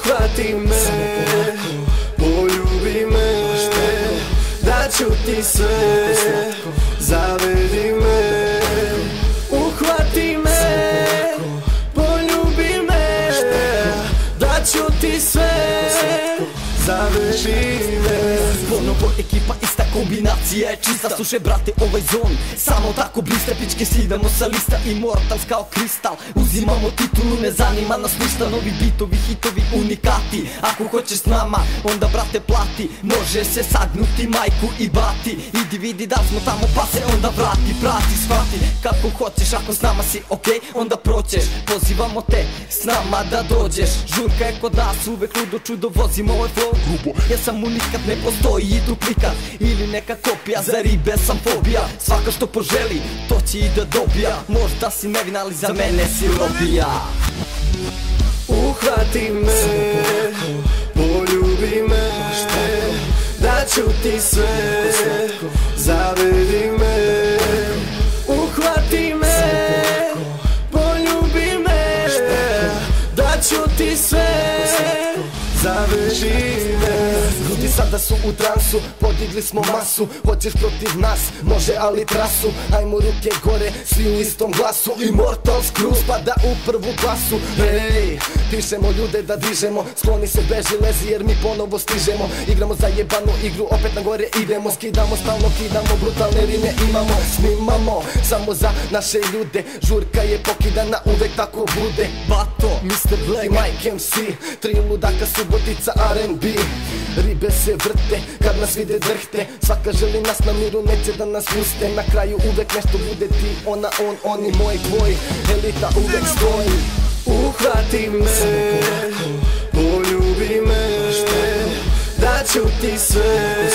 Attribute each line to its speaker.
Speaker 1: Uhvati me, poljubi me, daću ti sve, zavedi me. Uhvati me, poljubi me, daću ti sve, zavedi me.
Speaker 2: Ponovo ekipa, ista kombinacija je čista. Slušaj brate, ovaj zon samo tako blista. Pičke sidamo sa lista, Immortals kao kristal. Uzimamo titulu, ne zanima nas ništa. Novi bitovi, hitovi, unikati. Ako hoćeš s nama, onda brate plati. Može se sagnuti majku i bati. Idi vidi da smo tamo pa se onda vrati. Prati, shvati kako hoćeš. Ako s nama si okej, onda proćeš. Pozivamo te s nama da dođeš. Žurka je kod nas, uvek ludo čudo. Vozimo ovaj flow grubo, ja sam unikat, ne postoji duplikat ili neka kopija. Za ribe sam fobija, svaka što poželi to će i da dobija. Možda si nevin, ali za mene si robija.
Speaker 1: Uhvati me, poljubi me, daću ti sve, zavedi me. Uhvati me, poljubi me, daću ti sve, zavedi me.
Speaker 3: Ljudi sada su u transu, podigli smo masu. Hoćeš protiv nas, može ali trasu. Ajmo ruke gore, svi u istom glasu. Immortals crew spada u prvu klasu. Hej, dišemo ljude da dižemo. Skloni se, beži, lezi jer mi ponovo stižemo. Igramo za jebanu igru, opet na gore idemo. Skidamo, stalno kidamo, brutalne rime imamo. Snimamo samo za naše ljude. Žurka je pokidana, uvek tako bude.
Speaker 2: Bato, Mr. Black
Speaker 3: i Mike MC, tri ludaka, Subotica, R&B. Ribe se vrte, kad nas vide drhte. Svaka želi nas na miru, neće da nas puste. Na kraju uvek nešto bude ti, ona, on, oni, moj, tvoj. Elita uvek stoji.
Speaker 1: Uhvati me, poljubi me, daću ti sve,